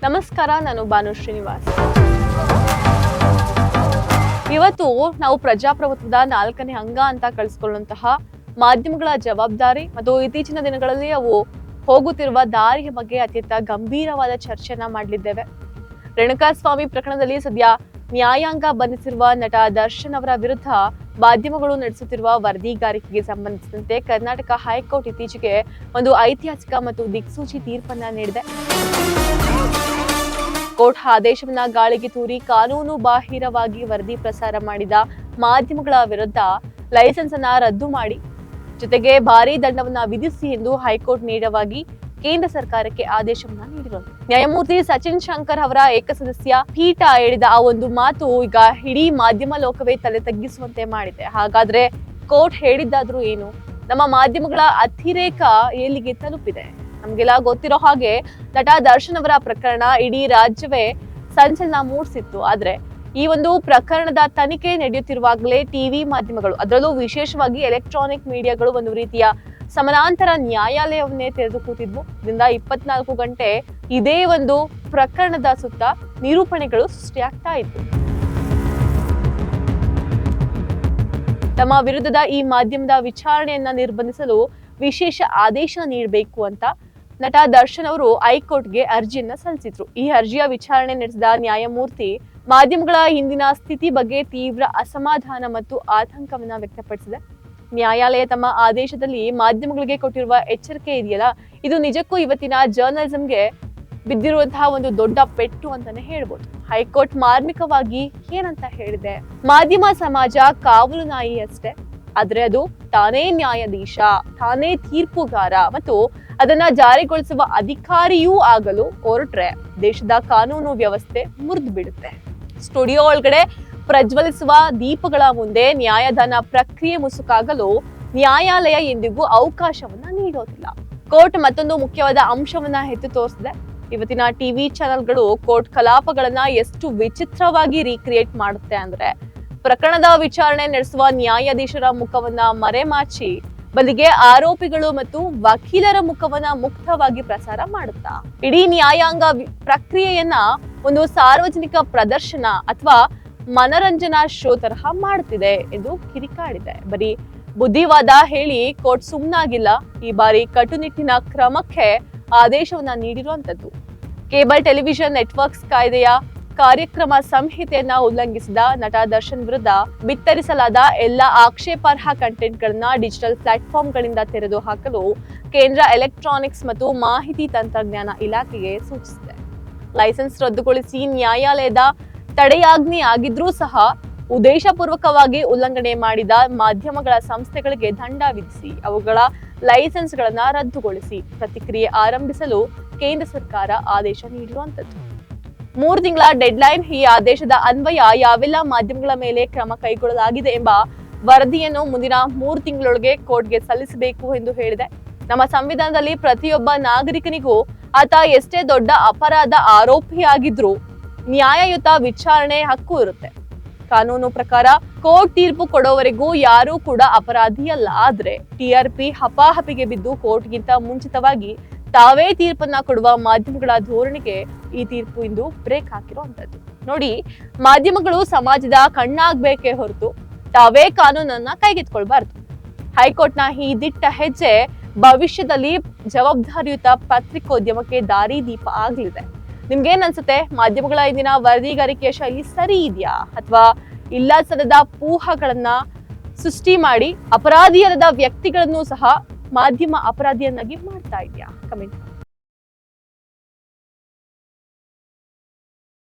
ನಮಸ್ಕಾರ, ನಾನು ಭಾನು ಶ್ರೀನಿವಾಸ್. ಇವತ್ತು ನಾವು ಪ್ರಜಾಪ್ರಭುತ್ವದ 4ನೇ ಅಂಗ ಅಂತ ಕಳಿಸಿಕೊಳ್ಳುವಂತಹ ಮಾಧ್ಯಮಗಳ ಜವಾಬ್ದಾರಿ ಮತ್ತು ಇತ್ತೀಚಿನ ದಿನಗಳಲ್ಲಿ ಅವು ಹೋಗುತ್ತಿರುವ ದಾರಿಯ ಬಗ್ಗೆ ಅತ್ಯಂತ ಗಂಭೀರವಾದ ಚರ್ಚೆಯನ್ನ ಮಾಡಲಿದ್ದೇವೆ. ರೇಣುಕಾಸ್ವಾಮಿ ಪ್ರಕರಣದಲ್ಲಿ ಸದ್ಯ ನ್ಯಾಯಾಂಗ ಬಂಧಿಸಿರುವ ನಟ ದರ್ಶನ್ ಅವರ ವಿರುದ್ಧ ಮಾಧ್ಯಮಗಳು ನಡೆಸುತ್ತಿರುವ ವರದಿಗಾರಿಕೆಗೆ ಸಂಬಂಧಿಸಿದಂತೆ ಕರ್ನಾಟಕ ಹೈಕೋರ್ಟ್ ಇತ್ತೀಚೆಗೆ ಒಂದು ಐತಿಹಾಸಿಕ ಮತ್ತು ದಿಕ್ಸೂಚಿ ತೀರ್ಪನ್ನ ನೀಡಿದೆ. ಕೋರ್ಟ್ ಆದೇಶವನ್ನ ಗಾಳಿಗೆ ತೂರಿ ಕಾನೂನು ಬಾಹಿರವಾಗಿ ವರದಿ ಪ್ರಸಾರ ಮಾಡಿದ ಮಾಧ್ಯಮಗಳ ವಿರುದ್ಧ ಲೈಸೆನ್ಸ್ ಅನ್ನ ರದ್ದು ಮಾಡಿ ಜೊತೆಗೆ ಭಾರೀ ದಂಡವನ್ನ ವಿಧಿಸಿ ಎಂದು ಹೈಕೋರ್ಟ್ ನೇರವಾಗಿ ಕೇಂದ್ರ ಸರ್ಕಾರಕ್ಕೆ ಆದೇಶವನ್ನ ನೀಡಿರುವುದು. ನ್ಯಾಯಮೂರ್ತಿ ಸಚಿನ್ ಶಂಕರ್ ಅವರ ಏಕಸದಸ್ಯ ಪೀಠ ಹೇಳಿದ ಆ ಒಂದು ಮಾತು ಈಗ ಇಡೀ ಮಾಧ್ಯಮ ಲೋಕವೇ ತಲೆ ತಗ್ಗಿಸುವಂತೆ ಮಾಡಿದೆ. ಹಾಗಾದ್ರೆ ಕೋರ್ಟ್ ಹೇಳಿದ್ದಾದ್ರೂ ಏನು? ನಮ್ಮ ಮಾಧ್ಯಮಗಳ ಅತಿರೇಕ ಎಲ್ಲಿಗೆ ತಲುಪಿದೆ? ನಮ್ಗೆಲ್ಲ ಗೊತ್ತಿರೋ ಹಾಗೆ ನಟ ದರ್ಶನ್ ಅವರ ಪ್ರಕರಣ ಇಡೀ ರಾಜ್ಯವೇ ಸಂಚಲನ ಮೂಡಿಸಿತ್ತು. ಆದ್ರೆ ಈ ಒಂದು ಪ್ರಕರಣದ ತನಿಖೆ ನಡೆಯುತ್ತಿರುವಾಗಲೇ ಟಿವಿ ಮಾಧ್ಯಮಗಳು, ಅದರಲ್ಲೂ ವಿಶೇಷವಾಗಿ ಎಲೆಕ್ಟ್ರಾನಿಕ್ ಮೀಡಿಯಾಗಳು ಒಂದು ರೀತಿಯ ಸಮಾನಾಂತರ ನ್ಯಾಯಾಲಯವನ್ನೇ ತೆರೆದು ಕೂತಿದ್ವು. ಇದರಿಂದ 24 ಗಂಟೆ ಇದೇ ಒಂದು ಪ್ರಕರಣದ ಸುತ್ತ ನಿರೂಪಣೆಗಳು ಸೃಷ್ಟಿಯಾಗ್ತಾ ಇತ್ತು. ತಮ್ಮ ವಿರುದ್ಧದ ಈ ಮಾಧ್ಯಮದ ವಿಚಾರಣೆಯನ್ನ ನಿರ್ಬಂಧಿಸಲು ವಿಶೇಷ ಆದೇಶ ನೀಡಬೇಕು ಅಂತ ನಟ ದರ್ಶನ್ ಅವರು ಹೈಕೋರ್ಟ್ಗೆ ಅರ್ಜಿಯನ್ನ ಸಲ್ಲಿಸಿದ್ರು. ಈ ಅರ್ಜಿಯ ವಿಚಾರಣೆ ನಡೆಸಿದ ನ್ಯಾಯಮೂರ್ತಿ ಮಾಧ್ಯಮಗಳ ಹಿಂದಿನ ಸ್ಥಿತಿ ಬಗ್ಗೆ ತೀವ್ರ ಅಸಮಾಧಾನ ಮತ್ತು ಆತಂಕವನ್ನ ವ್ಯಕ್ತಪಡಿಸಿದೆ. ನ್ಯಾಯಾಲಯ ತಮ್ಮ ಆದೇಶದಲ್ಲಿ ಮಾಧ್ಯಮಗಳಿಗೆ ಕೊಟ್ಟಿರುವ ಎಚ್ಚರಿಕೆ ಇದೆಯಲ್ಲ, ಇದು ನಿಜಕ್ಕೂ ಇವತ್ತಿನ ಜರ್ನಲಿಸಂಗೆ ಬಿದ್ದಿರುವಂತಹ ಒಂದು ದೊಡ್ಡ ಪೆಟ್ಟು ಅಂತಾನೆ ಹೇಳ್ಬೋದು. ಹೈಕೋರ್ಟ್ ಮಾರ್ಮಿಕವಾಗಿ ಏನಂತ ಹೇಳಿದೆ? ಮಾಧ್ಯಮ ಸಮಾಜ ಕಾವಲು ನಾಯಿ ಅಷ್ಟೇ, ಆದ್ರೆ ಅದು ತಾನೇ ನ್ಯಾಯಾಧೀಶ, ತಾನೇ ತೀರ್ಪುಗಾರ ಮತ್ತು ಅದನ್ನ ಜಾರಿಗೊಳಿಸುವ ಅಧಿಕಾರಿಯೂ ಆಗಲು ಹೊರಟ್ರೆ ದೇಶದ ಕಾನೂನು ವ್ಯವಸ್ಥೆ ಮುರಿದು ಬಿಡುತ್ತೆ. ಸ್ಟುಡಿಯೋ ಒಳಗಡೆ ಪ್ರಜ್ವಲಿಸುವ ದೀಪಗಳ ಮುಂದೆ ನ್ಯಾಯದಾನ ಪ್ರಕ್ರಿಯೆ ಮುಸುಕಾಗಲು ನ್ಯಾಯಾಲಯ ಎಂದಿಗೂ ಅವಕಾಶವನ್ನ ನೀಡೋದಿಲ್ಲ. ಕೋರ್ಟ್ ಮತ್ತೊಂದು ಮುಖ್ಯವಾದ ಅಂಶವನ್ನ ಎತ್ತು ತೋರಿಸಿದೆ. ಇವತ್ತಿನ ಟಿವಿ ಚಾನೆಲ್ಗಳು ಕೋರ್ಟ್ ಕಲಾಪಗಳನ್ನ ಎಷ್ಟು ವಿಚಿತ್ರವಾಗಿ ರೀಕ್ರಿಯೇಟ್ ಮಾಡುತ್ತೆ ಅಂದ್ರೆ, ಪ್ರಕರಣದ ವಿಚಾರಣೆ ನಡೆಸುವ ನ್ಯಾಯಾಧೀಶರ ಮುಖವನ್ನ ಮರೆಮಾಚಿ ಬದಲಿಗೆ ಆರೋಪಿಗಳು ಮತ್ತು ವಕೀಲರ ಮುಖವನ್ನ ಮುಕ್ತವಾಗಿ ಪ್ರಸಾರ ಮಾಡುತ್ತಾ ಇಡೀ ನ್ಯಾಯಾಂಗ ಪ್ರಕ್ರಿಯೆಯನ್ನ ಒಂದು ಸಾರ್ವಜನಿಕ ಪ್ರದರ್ಶನ ಅಥವಾ ಮನರಂಜನಾ ಶೋ ತರಹ ಮಾಡುತ್ತಿದೆ ಎಂದು ಕಿರಿಕಾಡಿದೆ. ಬರೀ ಬುದ್ಧಿವಾದ ಹೇಳಿ ಕೋರ್ಟ್ ಸುಮ್ಮನಾಗಿಲ್ಲ. ಈ ಬಾರಿ ಕಟ್ಟುನಿಟ್ಟಿನ ಕ್ರಮಕ್ಕೆ ಆದೇಶವನ್ನ ನೀಡಿರುವಂತದ್ದು. ಕೇಬಲ್ ಟೆಲಿವಿಷನ್ ನೆಟ್ವರ್ಕ್ಸ್ ಕಾಯ್ದೆಯ ಕಾರ್ಯಕ್ರಮ ಸಂಹಿತೆಯನ್ನ ಉಲ್ಲಂಘಿಸಿದ ನಟ ದರ್ಶನ್ ವಿರುದ್ಧ ಬಿತ್ತರಿಸಲಾದ ಎಲ್ಲ ಆಕ್ಷೇಪಾರ್ಹ ಕಂಟೆಂಟ್ಗಳನ್ನ ಡಿಜಿಟಲ್ ಪ್ಲಾಟ್ಫಾರ್ಮ್ಗಳಿಂದ ತೆರೆದು ಹಾಕಲು ಕೇಂದ್ರ ಎಲೆಕ್ಟ್ರಾನಿಕ್ಸ್ ಮತ್ತು ಮಾಹಿತಿ ತಂತ್ರಜ್ಞಾನ ಇಲಾಖೆಗೆ ಸೂಚಿಸಿದೆ. ಲೈಸೆನ್ಸ್ ರದ್ದುಗೊಳಿಸಿ ನ್ಯಾಯಾಲಯದ ತಡೆಯಾಜ್ಞೆ ಆಗಿದ್ರೂ ಸಹ ಉದ್ದೇಶಪೂರ್ವಕವಾಗಿ ಉಲ್ಲಂಘನೆ ಮಾಡಿದ ಮಾಧ್ಯಮಗಳ ಸಂಸ್ಥೆಗಳಿಗೆ ದಂಡ ವಿಧಿಸಿ ಅವುಗಳ ಲೈಸೆನ್ಸ್ಗಳನ್ನ ರದ್ದುಗೊಳಿಸಿ ಪ್ರತಿಕ್ರಿಯೆ ಆರಂಭಿಸಲು ಕೇಂದ್ರ ಸರ್ಕಾರ ಆದೇಶ ನೀಡಿರುವಂತದ್ದು. 3 ತಿಂಗಳ ಡೆಡ್ಲೈನ್. ಈ ಆದೇಶದ ಅನ್ವಯ ಯಾವೆಲ್ಲ ಮಾಧ್ಯಮಗಳ ಮೇಲೆ ಕ್ರಮ ಕೈಗೊಳ್ಳಲಾಗಿದೆ ಎಂಬ ವರದಿಯನ್ನು ಮುಂದಿನ 3 ತಿಂಗಳೊಳಗೆ ಕೋರ್ಟ್ಗೆ ಸಲ್ಲಿಸಬೇಕು ಎಂದು ಹೇಳಿದೆ. ನಮ್ಮ ಸಂವಿಧಾನದಲ್ಲಿ ಪ್ರತಿಯೊಬ್ಬ ನಾಗರಿಕನಿಗೂ ಆತ ಎಷ್ಟೇ ದೊಡ್ಡ ಅಪರಾಧ ಆರೋಪಿಯಾಗಿದ್ರೂ ನ್ಯಾಯಯುತ ವಿಚಾರಣೆ ಹಕ್ಕು ಇರುತ್ತೆ. ಕಾನೂನು ಪ್ರಕಾರ ಕೋರ್ಟ್ ತೀರ್ಪು ಕೊಡೋವರೆಗೂ ಯಾರೂ ಕೂಡ ಅಪರಾಧಿಯಲ್ಲ. ಆದ್ರೆ TRP ಹಪಾಹಪಿಗೆ ಬಿದ್ದು ಕೋರ್ಟ್ಗಿಂತ ಮುಂಚಿತವಾಗಿ ತಾವೇ ತೀರ್ಪನ್ನ ಕೊಡುವ ಮಾಧ್ಯಮಗಳ ಧೋರಣೆಗೆ ಈ ತೀರ್ಪು ಇಂದು ಬ್ರೇಕ್ ಹಾಕಿರುವಂತದ್ದು. ನೋಡಿ, ಮಾಧ್ಯಮಗಳು ಸಮಾಜದ ಕಣ್ಣಾಗ್ಬೇಕೇ ಹೊರತು ತಾವೇ ಕಾನೂನನ್ನ ಕೈಗೆತ್ಕೊಳ್ಬಾರ್ದು. ಹೈಕೋರ್ಟ್ನ ಈ ದಿಟ್ಟ ಹೆಜ್ಜೆ ಭವಿಷ್ಯದಲ್ಲಿ ಜವಾಬ್ದಾರಿಯುತ ಪತ್ರಿಕೋದ್ಯಮಕ್ಕೆ ದಾರಿ ದೀಪ ಆಗ್ಲಿದೆ. ನಿಮ್ಗೇನ್ ಅನ್ಸುತ್ತೆ? ಮಾಧ್ಯಮಗಳ ಇಂದಿನ ವರದಿಗಾರಿಕೆಯ ಶೈಲಿ ಸರಿ ಇದೆಯಾ, ಅಥವಾ ಇಲ್ಲಸಲ್ಲದ ಊಹಗಳನ್ನ ಸೃಷ್ಟಿ ಮಾಡಿ ಅಪರಾಧಿಯಲ್ಲದ ವ್ಯಕ್ತಿಗಳನ್ನು ಸಹ ಮಾಧ್ಯಮ ಅಪರಾಧಿಯನ್ನಾಗಿ ಮಾಡ್ತಾ ಇದೆಯಾ? ಕಮೆಂಟ್